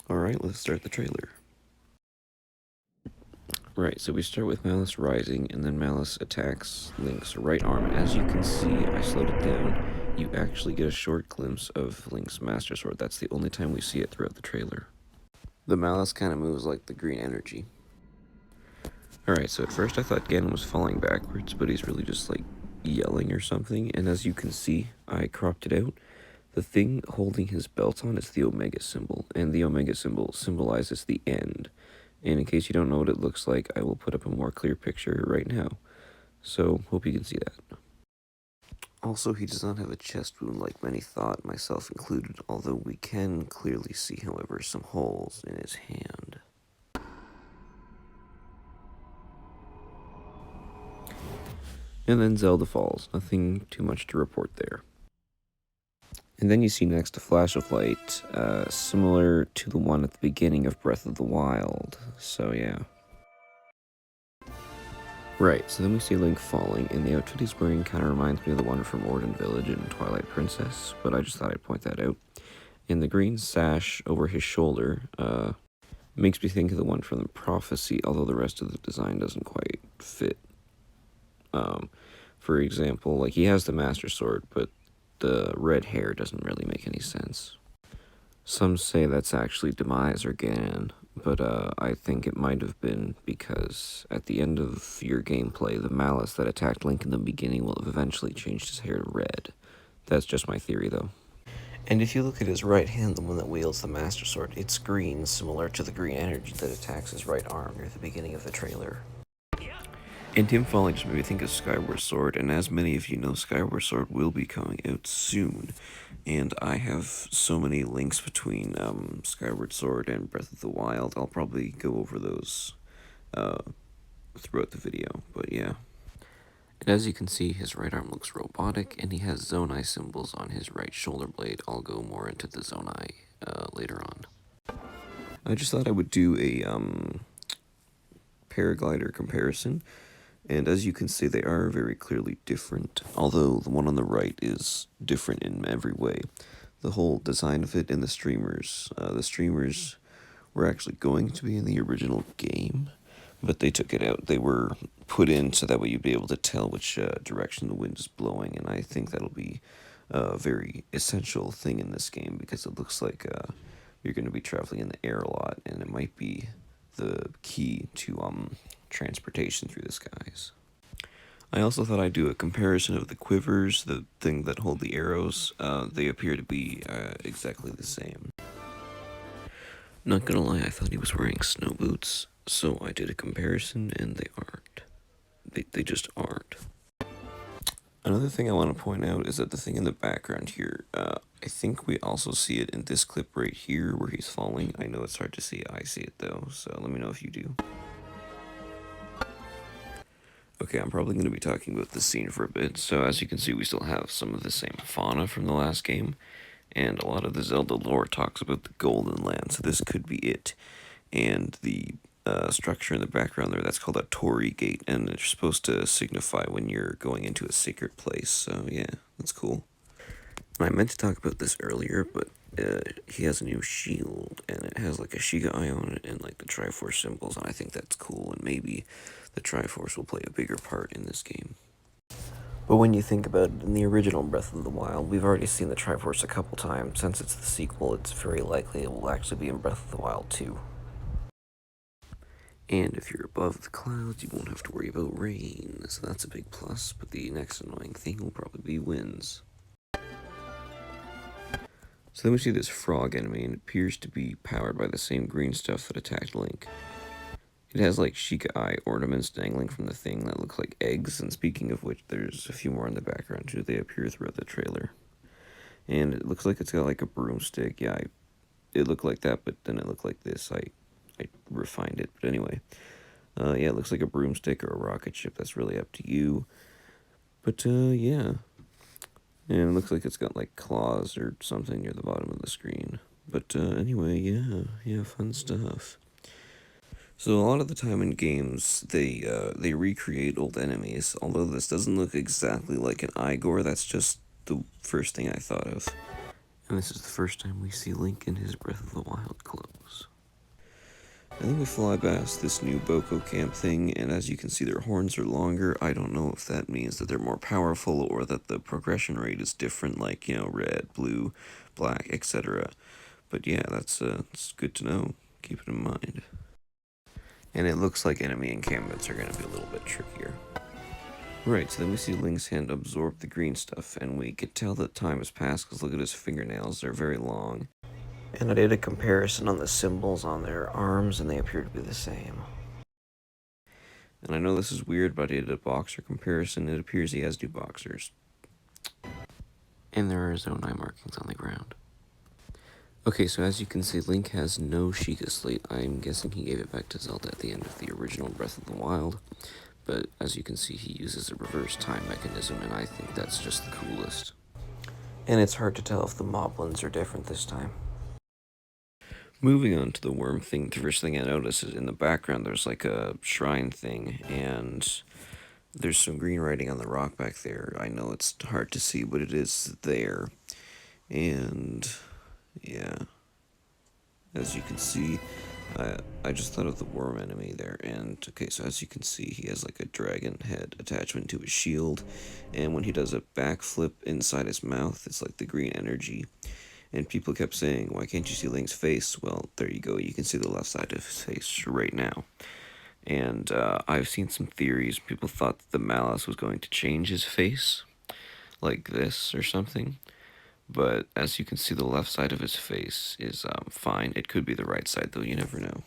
Alright, let's start the trailer. Right, so we start with Malice rising, and then Malice attacks Link's right arm. And as you can see, I slowed it down, you actually get a short glimpse of Link's Master Sword. That's the only time we see it throughout the trailer. The Malice kind of moves like the green energy. Alright, so at first I thought Ganon was falling backwards, but he's really just like yelling or something. And as you can see, I cropped it out. The thing holding his belt on is the Omega symbol, and the Omega symbol symbolizes the end. And in case you don't know what it looks like, I will put up a more clear picture right now. So, hope you can see that. Also, he does not have a chest wound like many thought, myself included, although we can clearly see, however, some holes in his hand. And then Zelda falls. Nothing too much to report there. And then you see next a flash of light, similar to the one at the beginning of Breath of the Wild. So yeah. Right, so then we see Link falling, and the outfit he's wearing kind of reminds me of the one from Orden Village in Twilight Princess, but I just thought I'd point that out. And the green sash over his shoulder makes me think of the one from the Prophecy, although the rest of the design doesn't quite fit. For example, like he has the Master Sword, but the red hair doesn't really make any sense. Some say that's actually Demise or Ganon, but I think it might have been because at the end of your gameplay, the Malice that attacked Link in the beginning will have eventually changed his hair to red. That's just my theory, though. And if you look at his right hand, the one that wields the Master Sword, it's green, similar to the green energy that attacks his right arm near the beginning of the trailer. And him falling just made me think of Skyward Sword, and as many of you know, Skyward Sword will be coming out soon. And I have so many links between Skyward Sword and Breath of the Wild. I'll probably go over those throughout the video, but yeah. And as you can see, his right arm looks robotic, and he has Zonai symbols on his right shoulder blade. I'll go more into the Zonai later on. I just thought I would do a paraglider comparison. And as you can see, they are very clearly different, although the one on the right is different in every way. The whole design of it and the streamers were actually going to be in the original game, but they took it out. They were put in so that way you'd be able to tell which direction the wind is blowing, and I think that'll be a very essential thing in this game, because it looks like you're going to be traveling in the air a lot, and it might be the key to transportation through the skies. I also thought I'd do a comparison of the quivers, the thing that hold the arrows. They appear to be exactly the same. Not gonna lie, I thought he was wearing snow boots, so I did a comparison, and they aren't. They just aren't. Another thing I want to point out is that the thing in the background here, I think we also see it in this clip right here where he's falling. I know it's hard to see, I see it though, so let me know if you do. Okay, I'm probably going to be talking about this scene for a bit. So as you can see, we still have some of the same fauna from the last game, and a lot of the Zelda lore talks about the Golden Land, so this could be it. And the structure in the background there, that's called a Torii Gate, and it's supposed to signify when you're going into a sacred place, so yeah, that's cool. I meant to talk about this earlier, but he has a new shield, and it has like a Shiga eye on it and like the Triforce symbols, and I think that's cool, and maybe the Triforce will play a bigger part in this game. But when you think about it, in the original Breath of the Wild, we've already seen the Triforce a couple times. Since it's the sequel, it's very likely it will actually be in Breath of the Wild too. And if you're above the clouds, you won't have to worry about rain, so that's a big plus, but the next annoying thing will probably be winds. So then we see this frog enemy, and it appears to be powered by the same green stuff that attacked Link. It has like Sheikah Eye ornaments dangling from the thing that look like eggs, and speaking of which, there's a few more in the background too. They appear throughout the trailer. And it looks like it's got like a broomstick. Yeah, it looked like that, but then it looked like this. I refined it, but anyway. Yeah, it looks like a broomstick or a rocket ship. That's really up to you. But yeah. And it looks like it's got like claws or something near the bottom of the screen. But anyway, yeah, fun stuff. So a lot of the time in games, they recreate old enemies. Although this doesn't look exactly like an Igor, that's just the first thing I thought of. And this is the first time we see Link in his Breath of the Wild clothes. And then we fly past this new Boko camp thing, and as you can see, their horns are longer. I don't know if that means that they're more powerful or that the progression rate is different, like, red, blue, black, etc. But yeah, that's good to know. Keep it in mind. And it looks like enemy encampments are going to be a little bit trickier. Right, so then we see Link's hand absorb the green stuff, and we can tell that time has passed because look at his fingernails, they're very long. And I did a comparison on the symbols on their arms, and they appear to be the same. And I know this is weird, but I did a boxer comparison. It appears he has new boxers. And there are zonai markings on the ground. Okay, so as you can see, Link has no Sheikah Slate. I'm guessing he gave it back to Zelda at the end of the original Breath of the Wild. But as you can see, he uses a reverse time mechanism, and I think that's just the coolest. And it's hard to tell if the moblins are different this time. Moving on to the worm thing, the first thing I noticed is in the background there's like a shrine thing, and there's some green writing on the rock back there. I know it's hard to see, but it is there. And yeah, as you can see, I just thought of the worm enemy there. And okay, so as you can see, he has like a dragon head attachment to his shield, and when he does a backflip inside his mouth, it's like the green energy. And people kept saying, why can't you see Link's face? Well, there you go. You can see the left side of his face right now. And I've seen some theories. People thought that the malice was going to change his face, like this or something. But as you can see, the left side of his face is fine. It could be the right side, though. You never know.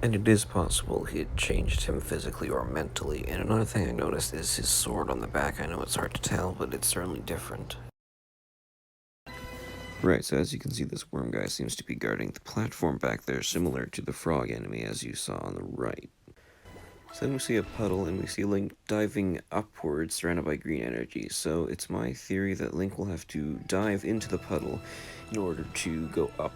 And it is possible he had changed him physically or mentally. And another thing I noticed is his sword on the back. I know it's hard to tell, but it's certainly different. Right, so as you can see, this worm guy seems to be guarding the platform back there, similar to the frog enemy as you saw on the right. So then we see a puddle, and we see Link diving upwards, surrounded by green energy. So it's my theory that Link will have to dive into the puddle in order to go up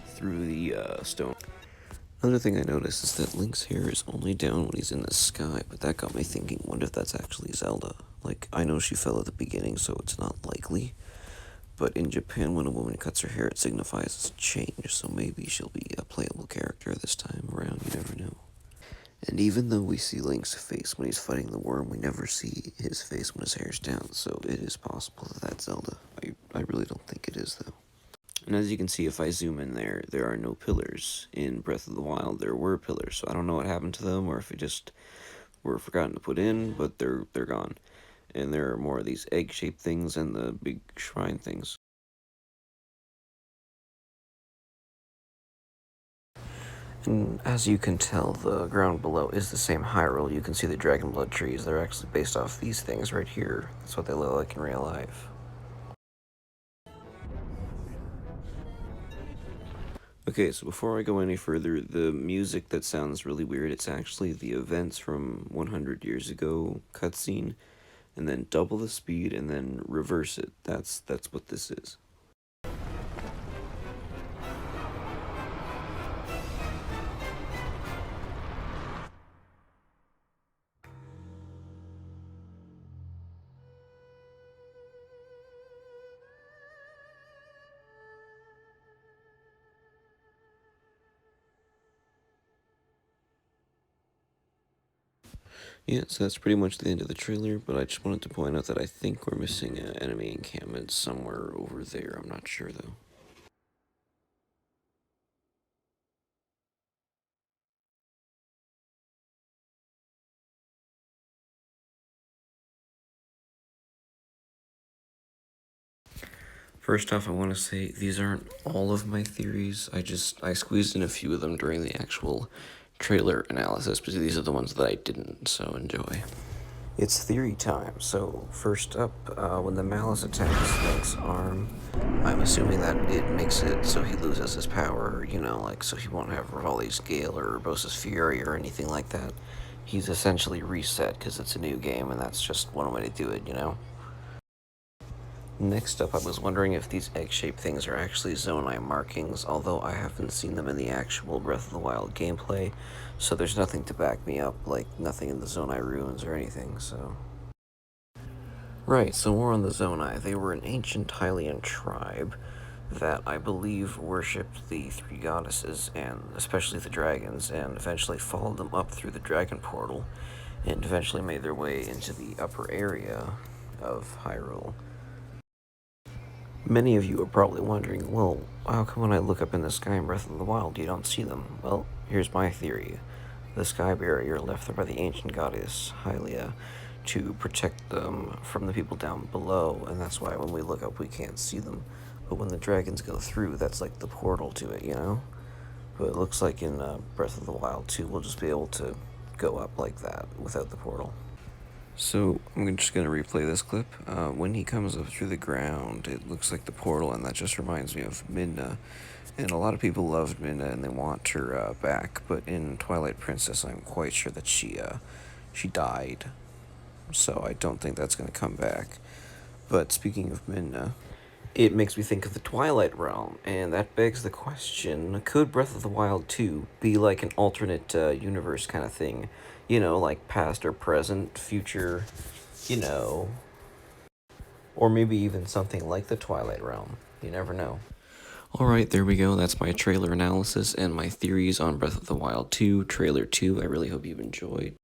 through the stone. Another thing I noticed is that Link's hair is only down when he's in the sky, but that got me thinking, what if that's actually Zelda? Like, I know she fell at the beginning, so it's not likely. But in Japan, when a woman cuts her hair, it signifies a change, so maybe she'll be a playable character this time around, you never know. And even though we see Link's face when he's fighting the worm, we never see his face when his hair's down, so it is possible that that's Zelda. I really don't think it is, though. And as you can see, if I zoom in there, there are no pillars. In Breath of the Wild, there were pillars, so I don't know what happened to them, or if it just were forgotten to put in, but they're gone. And there are more of these egg-shaped things and the big shrine things. And as you can tell, the ground below is the same Hyrule. You can see the dragon blood trees. They're actually based off these things right here. That's what they look like in real life. Okay, so before I go any further, the music that sounds really weird, it's actually the events from 100 years ago cutscene, and then double the speed and then reverse it. That's what this is. Yeah, so that's pretty much the end of the trailer, but I just wanted to point out that I think we're missing an enemy encampment somewhere over there. I'm not sure, though. First off, I want to say these aren't all of my theories. I squeezed in a few of them during the actual trailer analysis, but these are the ones that I didn't, so enjoy. It's theory time. So first up, when the malice attacks Link's arm, I'm assuming that it makes it so he loses his power, like so he won't have Rivali's Gale or Urbosa's Fury or anything like that. He's essentially reset because it's a new game, and that's just one way to do it. Next up, I was wondering if these egg-shaped things are actually Zonai markings, although I haven't seen them in the actual Breath of the Wild gameplay, so there's nothing to back me up, like nothing in the Zonai ruins or anything, so... Right, so more on the Zonai. They were an ancient Hylian tribe. that I believe worshipped the three goddesses, and especially the dragons, and eventually followed them up through the dragon portal, and eventually made their way into the upper area of Hyrule. Many of you are probably wondering, well, how come when I look up in the sky in Breath of the Wild you don't see them? Well, here's my theory. The sky barrier left there by the ancient goddess Hylia to protect them from the people down below, and that's why when we look up we can't see them. But when the dragons go through, that's like the portal to it, you know? But it looks like in Breath of the Wild 2 we'll just be able to go up like that without the portal. So I'm just gonna replay this clip. When he comes up through the ground, it looks like the portal, and that just reminds me of Midna. And a lot of people loved Midna and they want her back, but in Twilight Princess, I'm quite sure that she died. So I don't think that's gonna come back. But speaking of Midna, it makes me think of the Twilight Realm, and that begs the question, could Breath of the Wild 2 be like an alternate universe kind of thing? You know, like past or present, future, you know, or maybe even something like the Twilight Realm. You never know. Alright, there we go. That's my trailer analysis and my theories on Breath of the Wild 2, Trailer 2. I really hope you've enjoyed.